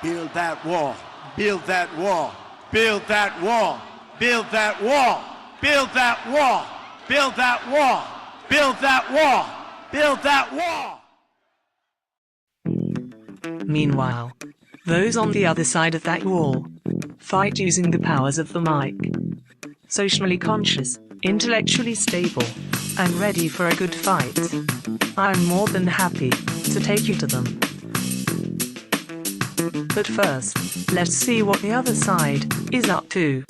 Build that wall. Build that wall. Build that wall. Build that wall. Build that wall. Build that wall. Build that wall. Build that wall. Meanwhile, those on the other side of that wall fight using the powers of the mic. Socially conscious, intellectually stable, and ready for a good fight. I'm more than happy to take you to them. But first, let's see what the other side is up to.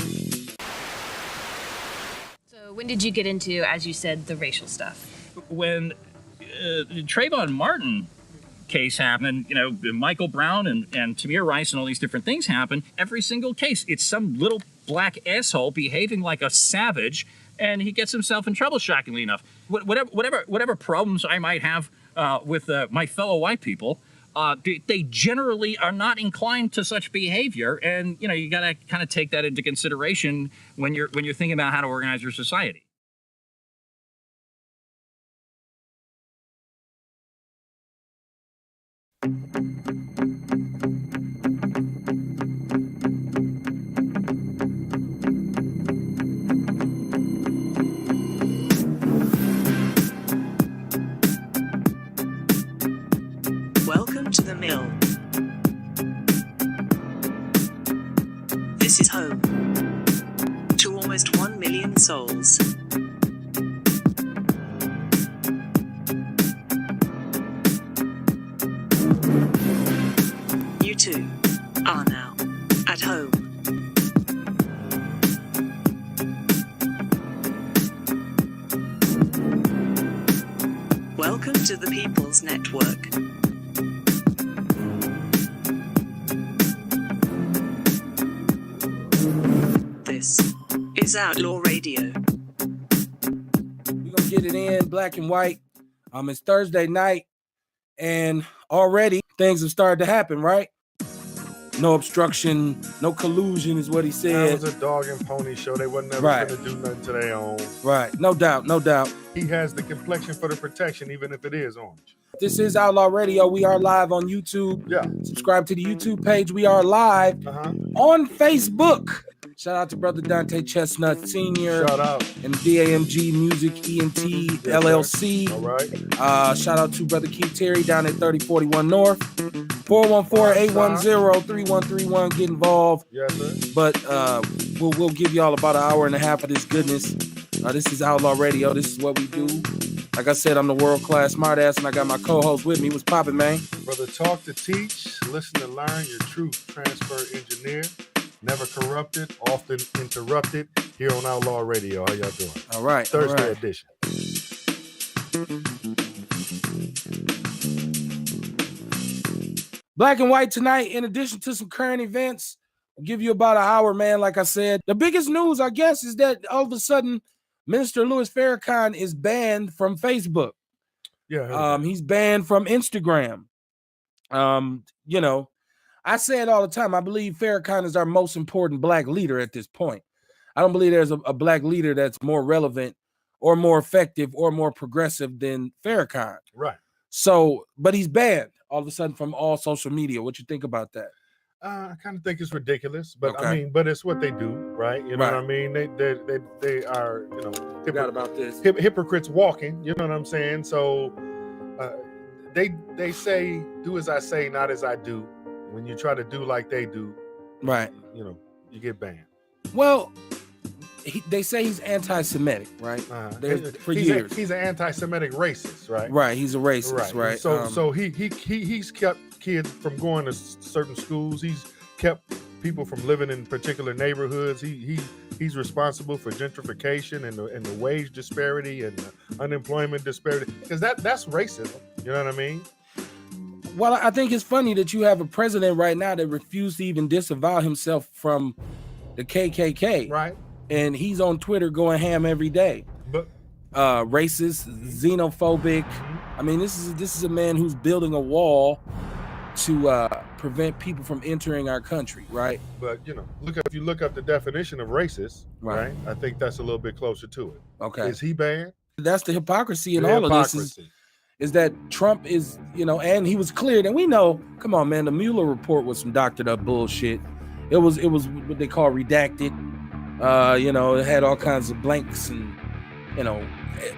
So when did you get into, as you said, the racial stuff? When the Trayvon Martin case happened, you know, Michael Brown and Tamir Rice and all these different things happen, every single case, it's some little black asshole behaving like a savage, and he gets himself in trouble, shockingly enough. Whatever problems I might have with my fellow white people, they generally are not inclined to such behavior, and you know, you got to kind of take that into consideration when you're thinking about how to organize your society. Welcome to the mill. This is home to almost 1 million souls. You too are now at home. Welcome to the People's Network. This is Outlaw Radio. We're gonna get it in black and white. It's Thursday night, and already things have started to happen, right? No obstruction, no collusion is what he said. That was a dog and pony show. They wasn't never Right. gonna do nothing to their own. Right, no doubt, no doubt. He has the complexion for the protection, even if it is orange. This is Outlaw Radio. We are live on YouTube. Yeah. Subscribe to the YouTube page. We are live on Facebook. Shout out to Brother Dante Chestnut Sr. Shout out. And DAMG Music ENT LLC. All right. Shout out to Brother Keith Terry down at 3041 North. 414-810-3131. Get involved. Yes, sir. But we'll give y'all about an hour and a half of this goodness. This is Outlaw Radio. This is what we do. Like I said, I'm the world-class smartass, and I got my co-host with me. What's poppin', man? Brother, talk to teach, listen to learn, your truth transfer engineer. Never corrupted, often interrupted. Here on Outlaw Radio. How y'all doing? All right. Thursday edition. Black and white tonight, in addition to some current events. I'll give you about an hour, man. Like I said, the biggest news, I guess, is that all of a sudden, Minister Louis Farrakhan is banned from Facebook. Yeah. He's banned from Instagram. You know, I say it all the time. I believe Farrakhan is our most important black leader at this point. I don't believe there's a black leader that's more relevant or more effective or more progressive than Farrakhan. Right. So, but he's banned all of a sudden from all social media. What you think about that? I kind of think it's ridiculous, but Okay. I mean, but it's what they do, right? You know Right. what I mean? They are, you know, Forgot about this. hypocrites walking. You know what I'm saying? So they say, "Do as I say, not as I do." When you try to do like they do, Right. you know, you get banned. Well, they say he's anti-Semitic, right? For years. He's an anti-Semitic racist, right? Right. He's a racist, right? So he's kept kids from going to certain schools. He's kept people from living in particular neighborhoods. He's responsible for gentrification and the wage disparity and the unemployment disparity, because that's racism. You know what I mean? Well, I think it's funny that you have a president right now that refused to even disavow himself from the KKK. Right. And he's on Twitter going ham every day. But racist, xenophobic. I mean, this is a man who's building a wall to prevent people from entering our country, right? But you know, if you look up the definition of racist, right? I think that's a little bit closer to it. Okay. Is he banned? That's the hypocrisy in all of this is that Trump is, and he was cleared, and we know, come on, man, the Mueller report was some doctored up bullshit. It was what they call redacted. It had all kinds of blanks and,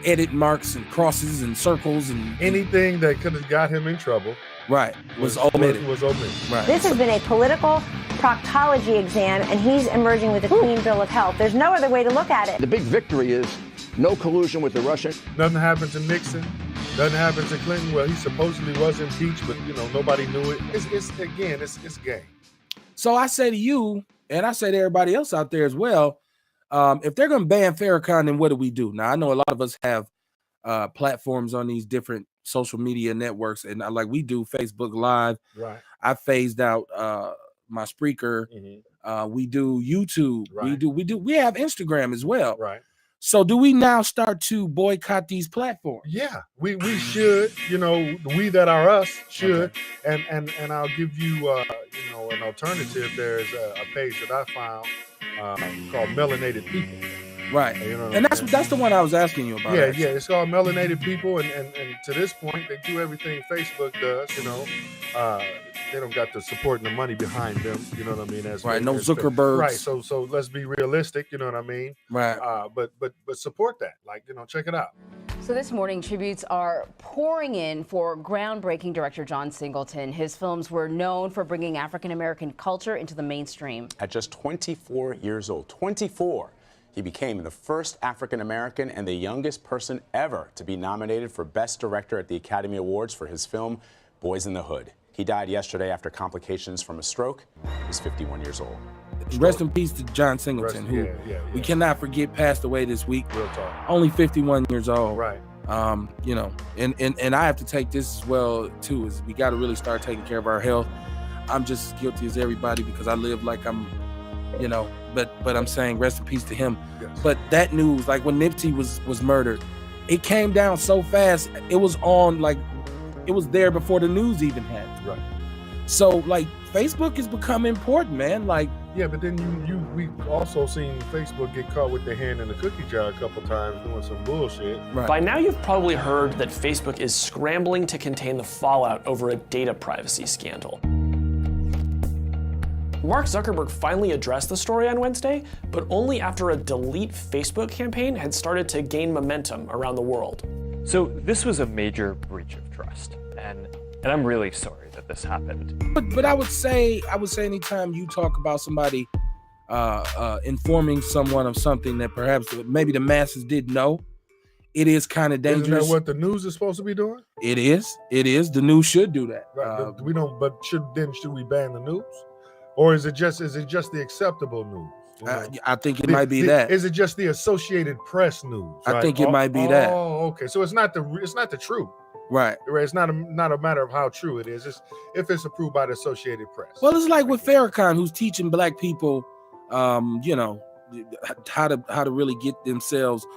edit marks and crosses and circles and anything that could have got him in trouble. Right. Was omitted. Right. This has been a political proctology exam, and he's emerging with a clean bill of health. There's no other way to look at it. The big victory is no collusion with the Russians. Nothing happened to Nixon. Nothing happened to Clinton. Well, he supposedly was impeached, but nobody knew it. It's game. So I say to you, and I say to everybody else out there as well, if they're going to ban Farrakhan, then what do we do? Now, I know a lot of us have platforms on these different social media networks, and like we do Facebook Live. Right. I phased out my Spreaker. Mm-hmm. We do YouTube. Right. We have Instagram as well. Right. So do we now start to boycott these platforms? Yeah, we should. We that are us should. Okay. And I'll give you an alternative. There's a page that I found called Melanated People. Right. And that's the one I was asking you about. Yeah, it's called Melanated People, and to this point they do everything Facebook does. They don't got the support and the money behind them. You know what I mean? No Zuckerberg. Right. So let's be realistic. You know what I mean? Right. But support that. Check it out. So this morning, tributes are pouring in for groundbreaking director John Singleton. His films were known for bringing African-American culture into the mainstream. At just 24 years old, 24, he became the first African-American and the youngest person ever to be nominated for Best Director at the Academy Awards for his film Boys in the Hood. He died yesterday after complications from a stroke. He's 51 years old. Rest in peace to John Singleton, who we cannot forget passed away this week. Real talk. Only 51 years old. Right. And I have to take this as well too, is we got to really start taking care of our health. I'm just as guilty as everybody because I live like I'm, but I'm saying rest in peace to him. Yes. But that news, like when Nipsey was murdered, it came down so fast. It was it was there before the news even happened. Right. So Facebook has become important, man. Yeah, but then we also seen Facebook get caught with their hand in the cookie jar a couple times doing some bullshit. Right. By now, you've probably heard that Facebook is scrambling to contain the fallout over a data privacy scandal. Mark Zuckerberg finally addressed the story on Wednesday, but only after a delete Facebook campaign had started to gain momentum around the world. So this was a major breach of trust, and I'm really sorry that this happened. But I would say anytime you talk about somebody informing someone of something that perhaps maybe the masses didn't know, it is kind of dangerous. Isn't that what the news is supposed to be doing? It is. The news should do that. Right. We don't. But should we ban the news, or is it just the acceptable news? I think it might be that. Is it just the Associated Press news? I think it might be that. Oh, okay. So it's not the truth. Right. It's not a matter of how true it is. It's if it's approved by the Associated Press. Well, it's like with Farrakhan, who's teaching black people, how to really get themselves.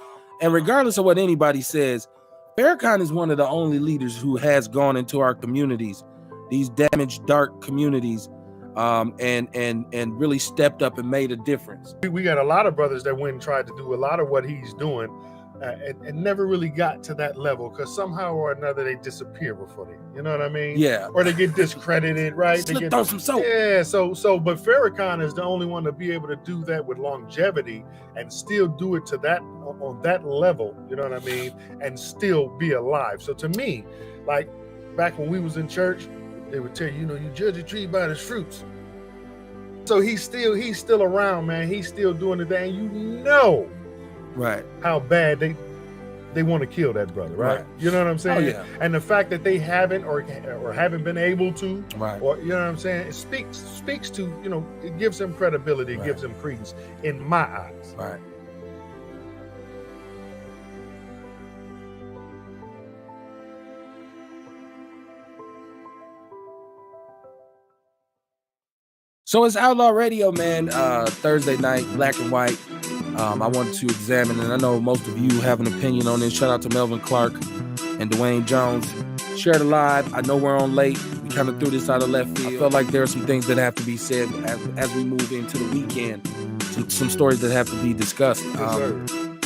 And regardless of what anybody says, Farrakhan is one of the only leaders who has gone into our communities, these damaged, dark communities, and really stepped up and made a difference. We got a lot of brothers that went and tried to do a lot of what he's doing. And never really got to that level because somehow or another they disappear before you know what I mean? Yeah. Or they get discredited, right? Slipped on some soap. Yeah. So, but Farrakhan is the only one to be able to do that with longevity and still do it to that on that level. You know what I mean? And still be alive. So to me, like back when we was in church, they would tell you, you judge a tree by its fruits. So he's still around, man. He's still doing the thing. Right. How bad they want to kill that brother, right? You know what I'm saying? Oh, yeah. And the fact that they haven't or haven't been able to, right? Or you know what I'm saying? It speaks to, it gives him credibility, it gives him credence in my eyes. Right. So it's Outlaw Radio, man. Thursday night, black and white. I wanted to examine, and I know most of you have an opinion on this. Shout out to Melvin Clark and Dwayne Jones. Share the live. I know we're on late. We kind of threw this out of left field. I felt like there are some things that have to be said as we move into the weekend. Some stories that have to be discussed.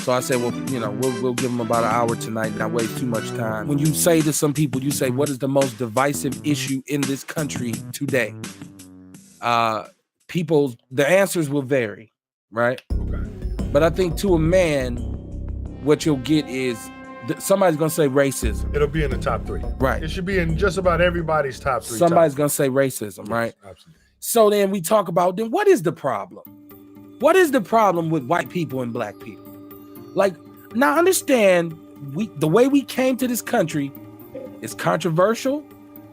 So I said, well, we'll give them about an hour tonight, not waste too much time. When you say to some people, you say, what is the most divisive issue in this country today? The answers will vary, right? Okay. But I think to a man, what you'll get is somebody's gonna say racism. It'll be in the top 3. Right. It should be in just about everybody's top 3. Somebody's gonna say racism, right? Absolutely. So then we talk about, then what is the problem? What is the problem with white people and black people? Like, now understand, the way we came to this country is controversial.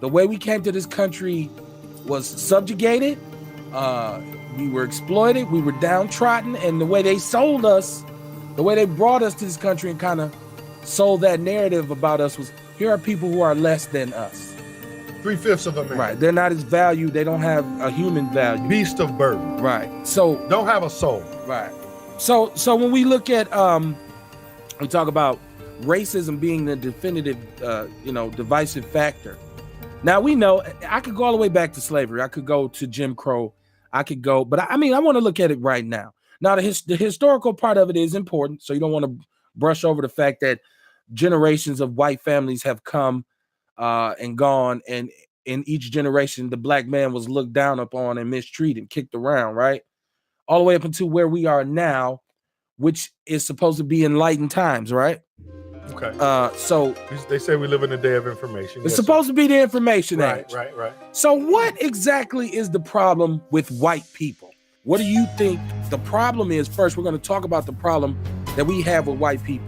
The way we came to this country was subjugated. We were exploited. We were downtrodden. And the way they sold us, the way they brought us to this country and kind of sold that narrative about us was, here are people who are less than us. 3/5 of America. Right. They're not as valued. They don't have a human value. Beast of burden. Right. So don't have a soul. Right. So when we look at we talk about racism being the definitive divisive factor. Now we know I could go all the way back to slavery. I could go to Jim Crow. I could go, but I want to look at it right now. Now the historical part of it is important, so you don't want to brush over the fact that generations of white families have come and gone, and in each generation the black man was looked down upon and mistreated, kicked around, right? All the way up until where we are now, which is supposed to be enlightened times, right? Okay. So they say we live in a day of information. It's supposed to be the information age. Right. So what exactly is the problem with white people? What do you think the problem is? First, we're going to talk about the problem that we have with white people.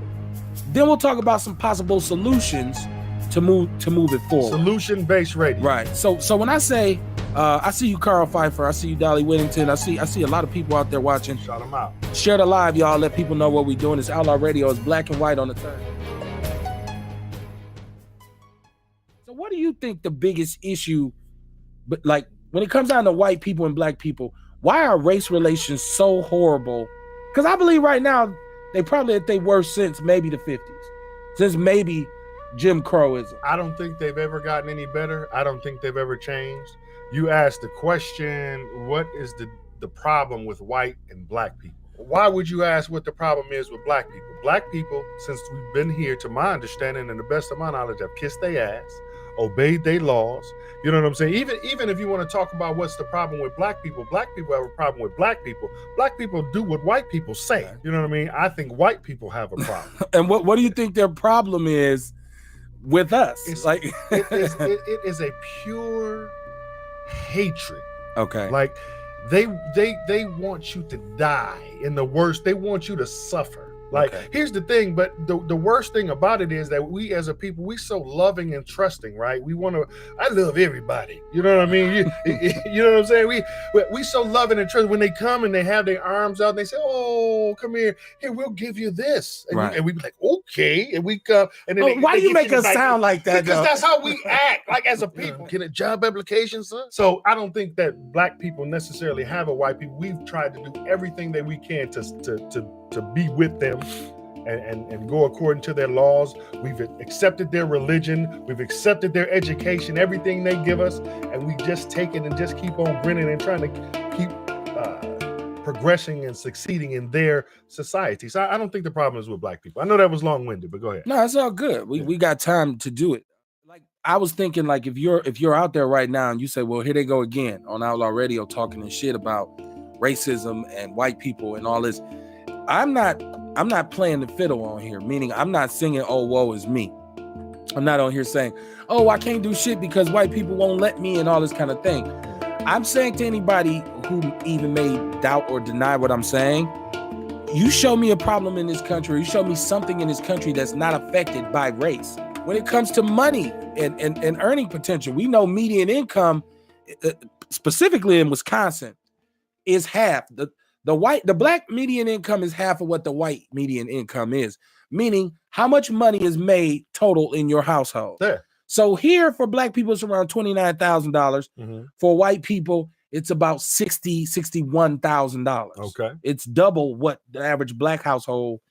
Then we'll talk about some possible solutions to move it forward. Solution-based radio. Right. So when I say, I see you, Carl Pfeiffer. I see you, Dolly Whittington. I see a lot of people out there watching. Shout them out. Share the live, y'all. Let people know what we're doing. It's Outlaw Radio. It's black and white on the turn. So what do you think the biggest issue, but like when it comes down to white people and black people, why are race relations so horrible? Because I believe right now they probably at their worst since maybe the 50s, since maybe Jim Crowism. I don't think they've ever gotten any better. I don't think they've ever changed. You asked the question, what is the problem with white and black people? Why would you ask what the problem is with black people? Black people, since we've been here, to my understanding and the best of my knowledge, have kissed their ass, obeyed their laws. You know what I'm saying? Even if you want to talk about what's the problem with black people have a problem with black people. Black people do what white people say. You know what I mean? I think white people have a problem. And what do you think their problem is with us? It is a pure hatred. Okay. Like they want you to die in the worst. They want you to suffer. Like, here's the thing, but the worst thing about it is that we as a people, we so loving and trusting, right? I love everybody. You know what I mean? You know what I'm saying? We so loving and trusting when they come and they have their arms out and they say, oh, come here, we'll give you this. And we be like, okay. And we come. And then why do you make us sound like that? Because that's how we act, like as a people. Get a job application, son. So I don't think that black people necessarily have a white people. We've tried to do everything that we can to be with them and go according to their laws. We've accepted their religion. We've accepted their education, everything they give us. And we just take it and just keep on grinning and trying to keep progressing and succeeding in their society. So I don't think the problem is with black people. I know that was long-winded, but go ahead. No, it's all good. We got time to do it. Like I was thinking, like if you're out there right now and you say, well, here they go again on Outlaw Radio talking and shit about racism and white people and all this. I'm not playing the fiddle on here, meaning I'm not singing, oh, woe is me. I'm not on here saying, oh, I can't do shit because white people won't let me and all this kind of thing. I'm saying to anybody who even may doubt or deny what I'm saying, you show me a problem in this country, you show me something in this country that's not affected by race. When it comes to money and earning potential, we know median income, specifically in Wisconsin, is half. The black median income is half of what the white median income is, meaning how much money is made total in your household. There. So here for black people, it's around $29,000. Mm-hmm. For white people, it's about $61,000. Okay. It's double what the average black household.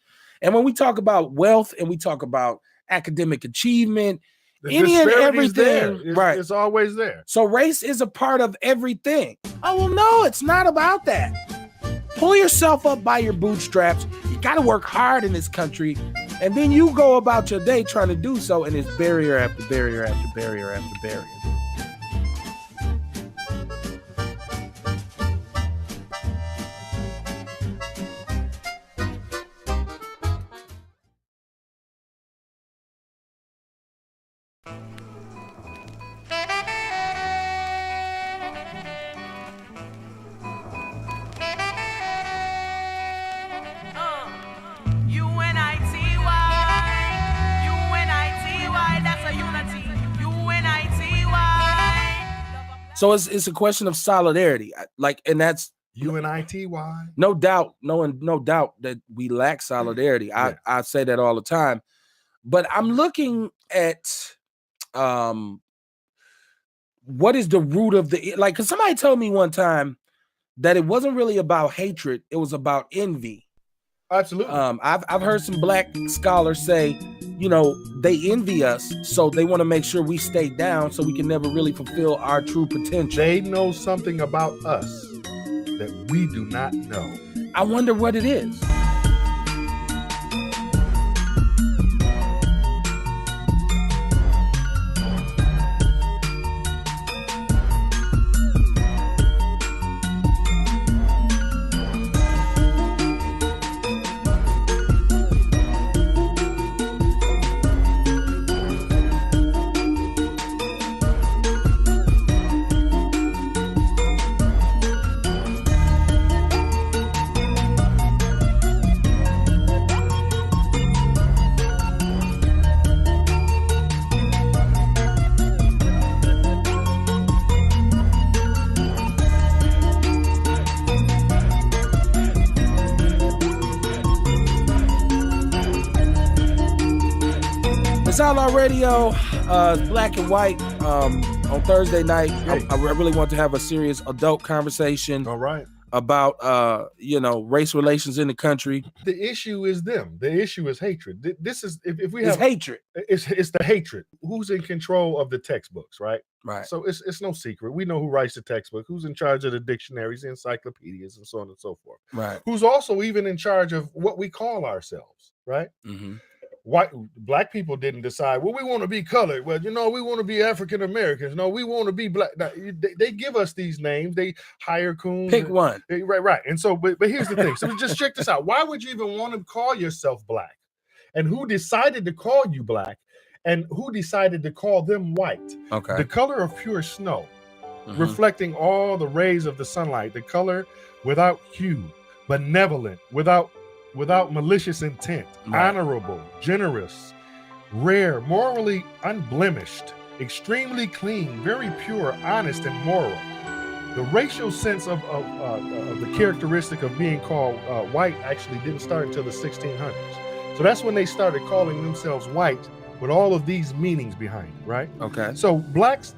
And when we talk about wealth and we talk about academic achievement, any and everything, right? It's always there. So race is a part of everything. Oh, well, no, it's not about that. Pull yourself up by your bootstraps. You you got to work hard in this country, and then you go about your day trying to do so, and it's barrier after barrier after barrier after barrier. So it's a question of solidarity, like, and that's UNITY. No doubt, no doubt that we lack solidarity. I say that all the time, but I'm looking at what is the root of the, like, because somebody told me one time that it wasn't really about hatred, it was about envy. Absolutely. I've heard some black scholars say, you know, they envy us, so they want to make sure we stay down so we can never really fulfill our true potential. They know something about us that we do not know. I wonder what it is. It's Outlaw Radio, black and white, on Thursday night. Hey. I really want to have a serious adult conversation. All right. About race relations in the country. The issue is them. The issue is hatred. This is if we have It's hatred. It's the hatred. Who's in control of the textbooks, right? Right. So it's no secret. We know who writes the textbook, who's in charge of the dictionaries, the encyclopedias, and so on and so forth. Right. Who's also even in charge of what we call ourselves, right? Mm-hmm. Black people didn't decide, well, we want to be colored. Well, we want to be African Americans. No, we want to be black. Now, they give us these names. They hire coons. Pick one. Right. And so, but here's the thing. So just check this out. Why would you even want to call yourself black? And who decided to call you black? And who decided to call them white? Okay. The color of pure snow, reflecting all the rays of the sunlight. The color without hue, benevolent, without malicious intent, honorable, generous, rare, morally unblemished, extremely clean, very pure, honest, and moral. The racial sense of the characteristic of being called white actually didn't start until the 1600s. So that's when they started calling themselves white with all of these meanings behind it, right? Okay. So blacks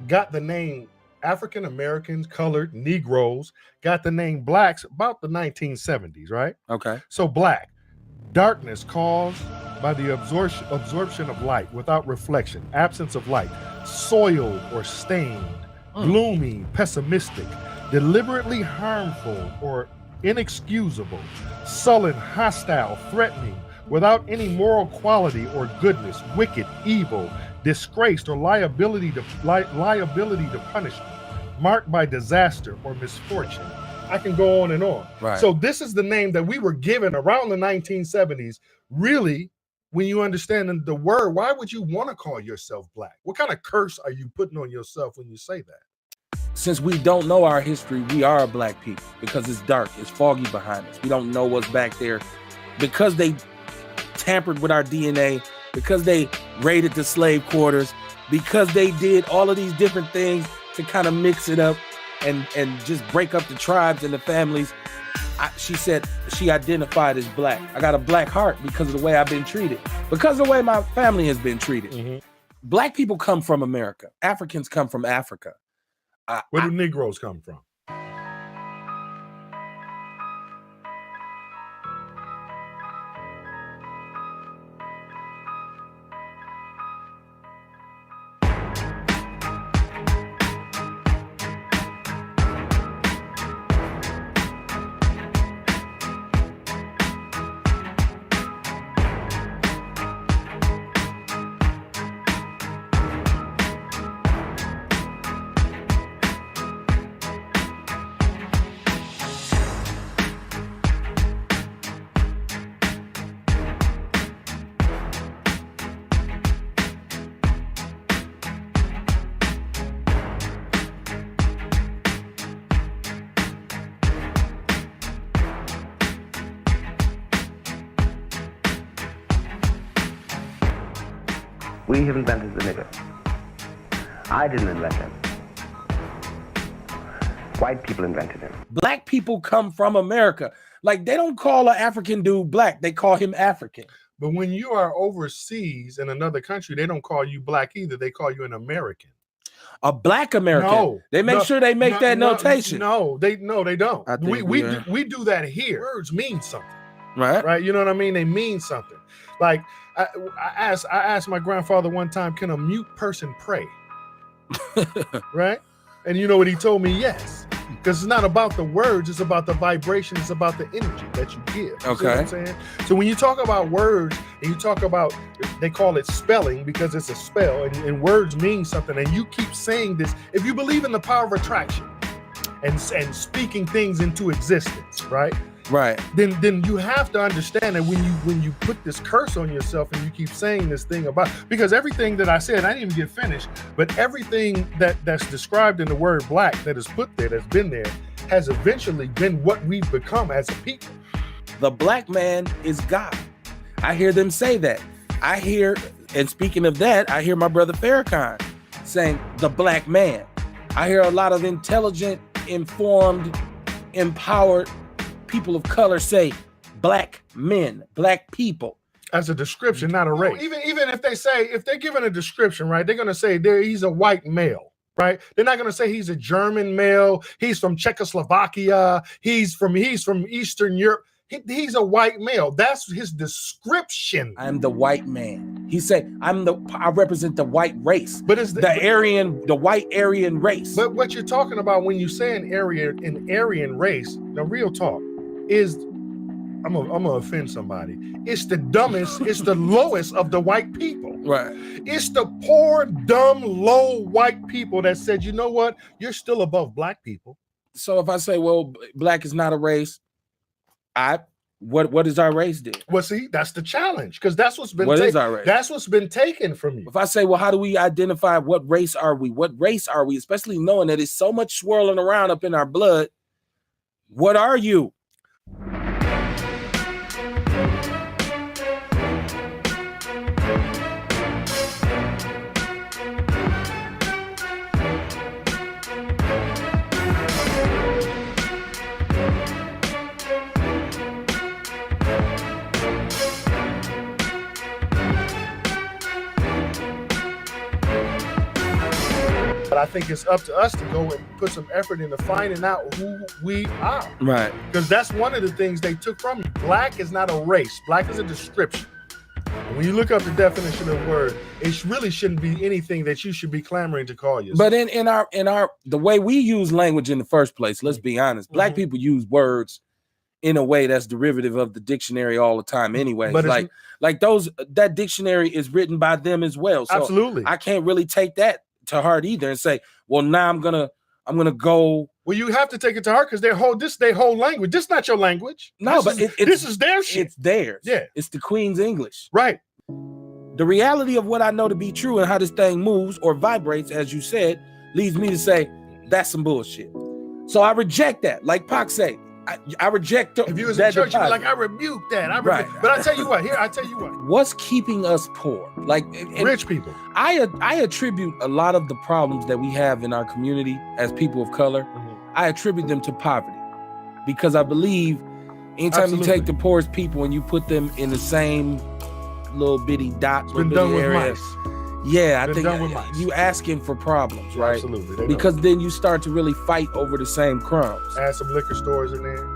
got the name African Americans, colored, Negroes got the name blacks about the 1970s, right? Okay. So black, darkness caused by the absorption of light without reflection, absence of light, soiled or stained, gloomy, pessimistic, deliberately harmful or inexcusable, sullen, hostile, threatening, without any moral quality or goodness, wicked, evil, disgraced, or liability to punishment, marked by disaster or misfortune. I can go on and on. Right. So this is the name that we were given around the 1970s. Really, when you understand the word, why would you want to call yourself black? What kind of curse are you putting on yourself when you say that? Since we don't know our history, we are black people because it's dark, it's foggy behind us. We don't know what's back there because they tampered with our DNA, because they raided the slave quarters, because they did all of these different things to kind of mix it up and just break up the tribes and the families. She said she identified as black. I got a black heart because of the way I've been treated, because of the way my family has been treated. Mm-hmm. Black people come from America. Africans come from Africa. Where do Negroes come from? We have invented the nigger. I didn't invent him. White people invented him. Black people come from America. Like, they don't call an African dude black. They call him African. But when you are overseas in another country, they don't call you black either. They call you an American. A black American. No, they make sure they make that notation. No, they don't. I think we do that here. Words mean something, right? You know what I mean? They mean something. Like I asked my grandfather one time, can a mute person pray? Right? And you know what he told me? Yes. Because it's not about the words, it's about the vibration, it's about the energy that you give. You see what I'm saying? So when you talk about words and you talk about, they call it spelling because it's a spell and words mean something, and you keep saying this, if you believe in the power of attraction and speaking things into existence, right? Right. Then you have to understand that when you put this curse on yourself and you keep saying this thing about, because everything that I said, I didn't even get finished, but everything that's described in the word black that is put there, that's been there, has eventually been what we've become as a people. The black man is God. I hear them say that. I hear, and speaking of that, I hear my brother Farrakhan saying the black man. I hear a lot of intelligent, informed, empowered people of color say black men, black people. As a description, not a race. Even if they're given a description, right, they're going to say he's a white male, right? They're not going to say he's a German male, he's from Czechoslovakia, he's from Eastern Europe. He's a white male. That's his description. I'm the white man. He said, I represent the white race. But it's the white Aryan race. But what you're talking about when you say an Aryan race, the real talk is, I'm gonna offend somebody. It's the dumbest, it's the lowest of the white people. Right. It's the poor, dumb, low white people that said, you know what? You're still above black people. So if I say, well, black is not a race, what is our race then? Well, see, that's the challenge, because that's what's been is our race? That's what's been taken from you. If I say, well, how do we identify what race are we? What race are we? Especially knowing that it's so much swirling around up in our blood. What are you? But I think it's up to us to go and put some effort into finding out who we are. Right. Because that's one of the things they took from you. Black is not a race. Black is a description. And when you look up the definition of the word, it really shouldn't be anything that you should be clamoring to call yourself. But in our the way we use language in the first place, let's be honest, black people use words in a way that's derivative of the dictionary all the time anyway. But like that dictionary is written by them as well. So absolutely. I can't really take that to heart either and say, well, now I'm gonna go. Well, you have to take it to heart because their whole language. This is not your language. No, this is their shit. It's theirs. Yeah. It's the Queen's English. Right. The reality of what I know to be true and how this thing moves or vibrates, as you said, leads me to say that's some bullshit. So I reject that. Like Pac say, I reject. If you was in church, you'd be like, I rebuke that. Right. But I tell you what. Here, I tell you what. What's keeping us poor? Like rich people. I attribute a lot of the problems that we have in our community as people of color. I attribute them to poverty, because I believe anytime you take the poorest people and you put them in the same little bitty dot, it's been done with mice. Yeah, I think you asking for problems, right? Absolutely. Because then you start to really fight over the same crumbs. Add some liquor stores in there.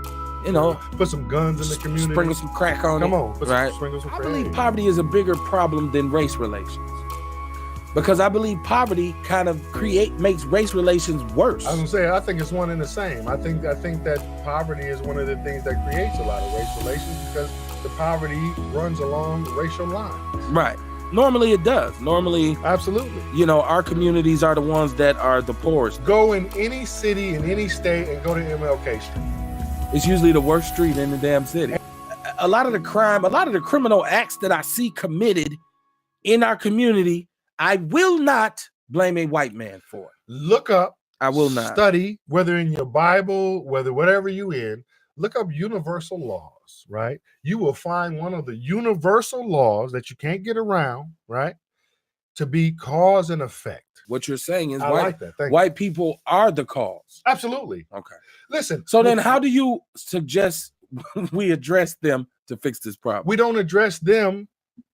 You know, put some guns in the community. Sprinkle some crack on it. Come on, right? Sprinkle some I crack. believe poverty is a bigger problem than race relations, because I believe poverty kind of makes race relations worse. I was gonna say, I think it's one and the same. I think that poverty is one of the things that creates a lot of race relations, because the poverty runs along racial lines. Right. Normally it does. Normally, absolutely. You know, our communities are the ones that are the poorest. Go in any city, in any state, and go to MLK Street. It's usually the worst street in the damn city. A lot of the crime, a lot of the criminal acts that I see committed in our community, I will not blame a white man for. Look up. I will not. Study, whether in your Bible, whatever you in, look up universal laws, right? You will find one of the universal laws that you can't get around, right? to be cause and effect. What you're saying is I like that. Thank white people are the cause. Absolutely. Okay. Listen. So then how do you suggest we address them to fix this problem? We don't address them.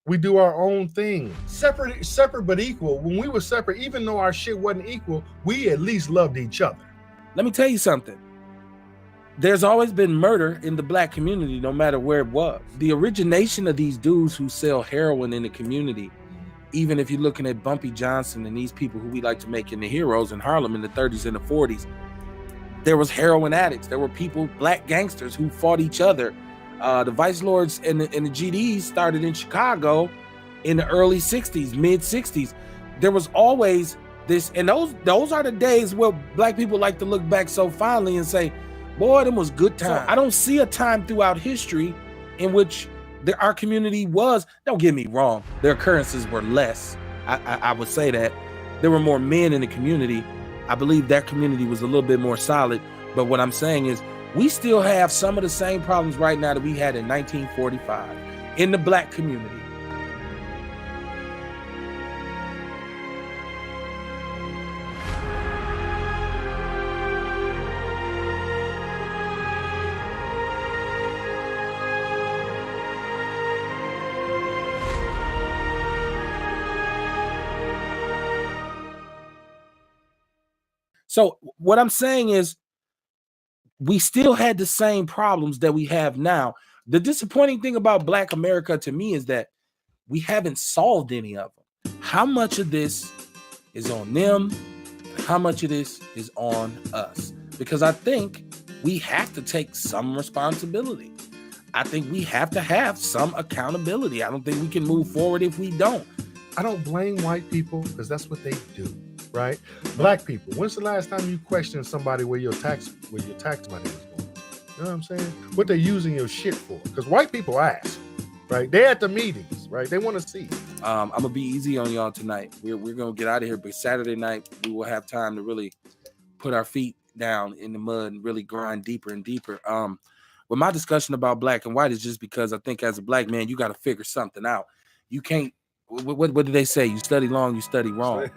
We do our own thing. Separate but equal. When we were separate, even though our shit wasn't equal, we at least loved each other. Let me tell you something. There's always been murder in the black community, no matter where it was. The origination of these dudes who sell heroin in the community, even if you're looking at Bumpy Johnson and these people who we like to make into heroes in Harlem in the 30s and the 40s, there was heroin addicts. There were people, black gangsters, who fought each other. The Vice Lords and the GDs started in Chicago in the early 60s, mid 60s. There was always this, and those are the days where black people like to look back so fondly and say, boy, them was good times. So I don't see a time throughout history in which our community was, don't get me wrong, their occurrences were less. I would say that. There were more men in the community. I believe that community was a little bit more solid. But what I'm saying is we still have some of the same problems right now that we had in 1945 in the black community. So what I'm saying is we still had the same problems that we have now. The disappointing thing about Black America to me is that we haven't solved any of them. How much of this is on them? How much of this is on us? Because I think we have to take some responsibility. I think we have to have some accountability. I don't think we can move forward if we don't. I don't blame white people because that's what they do. Right? Black people, when's the last time you questioned somebody where your tax money is going? You know what I'm saying? What they're using your shit for? Because white people ask, right? They're at the meetings, right? They want to see. I'm gonna be easy on y'all tonight. We're gonna get out of here, but Saturday night we will have time to really put our feet down in the mud and really grind deeper and deeper. But my discussion about black and white is just because I think as a black man, you got to figure something out. You can't. What do they say? You study long, you study wrong.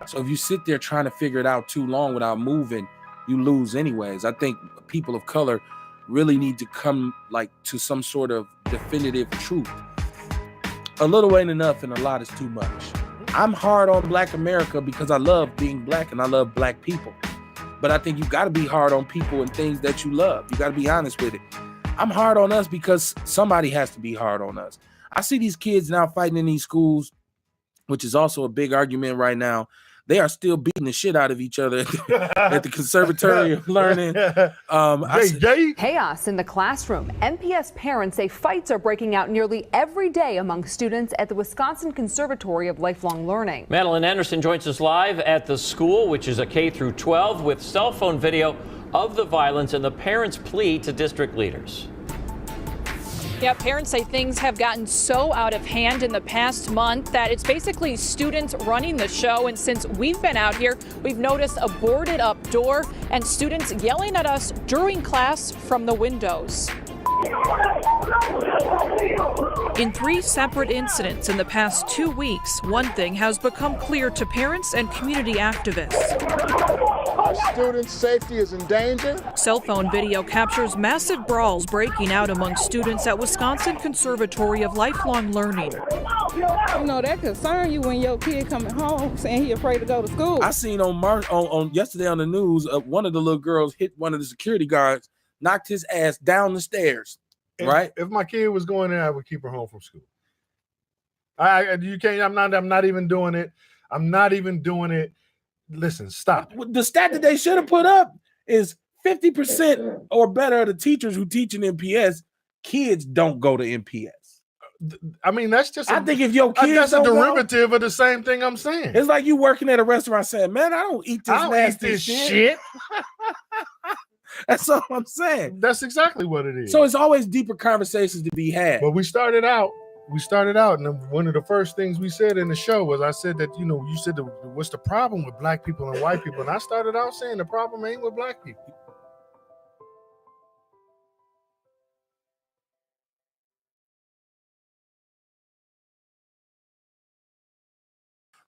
So if you sit there trying to figure it out too long without moving, you lose anyways. I think people of color really need to come to some sort of definitive truth. A little ain't enough and a lot is too much. I'm hard on Black America because I love being black and I love black people. But I think you got to be hard on people and things that you love. You got to be honest with it. I'm hard on us because somebody has to be hard on us. I see these kids now fighting in these schools, which is also a big argument right now. They are still beating the shit out of each other at the Conservatory of Learning. Chaos in the classroom. MPS parents say fights are breaking out nearly every day among students at the Wisconsin Conservatory of Lifelong Learning. Madeline Anderson joins us live at the school, which is a K through 12, with cell phone video of the violence and the parents' plea to district leaders. Yeah, parents say things have gotten so out of hand in the past month that it's basically students running the show. And since we've been out here, we've noticed a boarded up door and students yelling at us during class from the windows. In 3 separate incidents in the past 2 weeks, one thing has become clear to parents and community activists. Our students' safety is in danger. Cell phone video captures massive brawls breaking out among students at Wisconsin Conservatory of Lifelong Learning. You know, that concern you when your kid coming home saying he afraid to go to school. I seen on yesterday on the news, one of the little girls hit one of the security guards, knocked his ass down the stairs. Right? If my kid was going there, I would keep her home from school. You can't. I'm not even doing it. I'm not even doing it. Listen, stop. The stat that they should have put up is 50% or better of the teachers who teach in MPS, kids don't go to MPS. I mean, that's just. I think if your kids that's don't a derivative of the same thing I'm saying. It's like you working at a restaurant saying, "Man, I don't eat this nasty shit." That's all I'm saying. That's exactly what it is. So it's always deeper conversations to be had. But we started out, and one of the first things we said in the show was I said that, you said, what's the problem with black people and white people? And I started out saying the problem ain't with black people.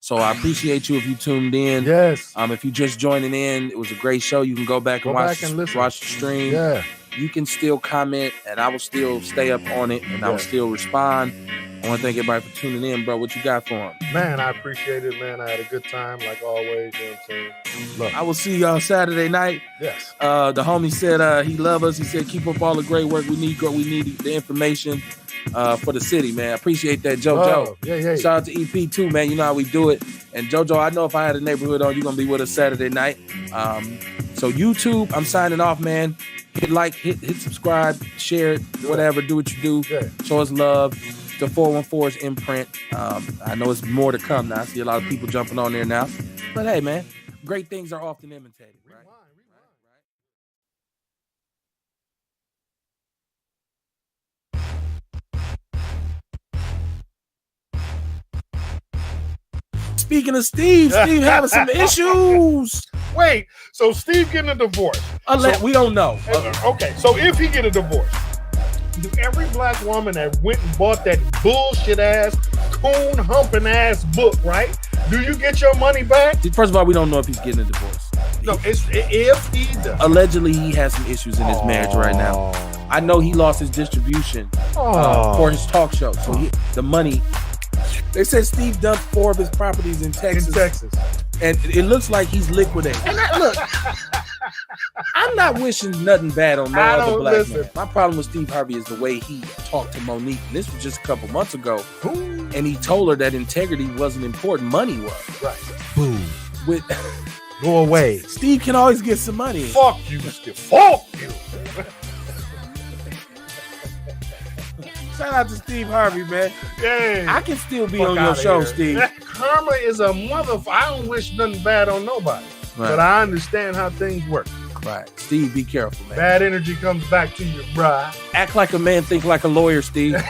So I appreciate you if you tuned in. Yes. If you just joining in, it was a great show. You can go back and watch the stream. Yeah. You can still comment, and I will still stay up on it, and I will still respond. I want to thank everybody for tuning in, bro. What you got for them? Man, I appreciate it, man. I had a good time, like always. You know what I'm saying? Look. I will see y'all Saturday night. Yes. The homie said he love us. He said keep up all the great work. We need the information for the city, man. I appreciate that, JoJo. Oh, yeah. Shout out to EP too, man. You know how we do it. And JoJo, I know if I had a neighborhood on, you're gonna be with us Saturday night. So YouTube, I'm signing off, man. Hit like, hit subscribe, share it, whatever. Do what you do. Yeah. Show us love. The 414's imprint. I know it's more to come now. I see a lot of people jumping on there now. But hey, man, great things are often imitated, right? Speaking of Steve having some issues. Wait, so Steve getting a divorce? We don't know. Okay, so if he get a divorce, do every black woman that went and bought that bullshit ass, coon humping ass book, right? Do you get your money back? First of all, we don't know if he's getting a divorce. No, it's if he does. Allegedly, he has some issues in his marriage right now. I know he lost his distribution for his talk show. So the money. They said Steve dumped 4 of his properties in Texas. And it looks like he's liquidating. And look, I'm not wishing nothing bad on no other black man. My problem with Steve Harvey is the way he talked to Monique. And this was just a couple months ago. Boom. And he told her that integrity wasn't important. Money was. Right. Boom. Go away. Steve can always get some money. Fuck you, Steve. Fuck you. Shout out to Steve Harvey, man. Dang. I can still be on your show, here. Steve. Karma is a motherfucker. I don't wish nothing bad on nobody. Right. But I understand how things work. Right. Steve, be careful, man. Bad energy comes back to you, bruh. Act like a man, think like a lawyer, Steve.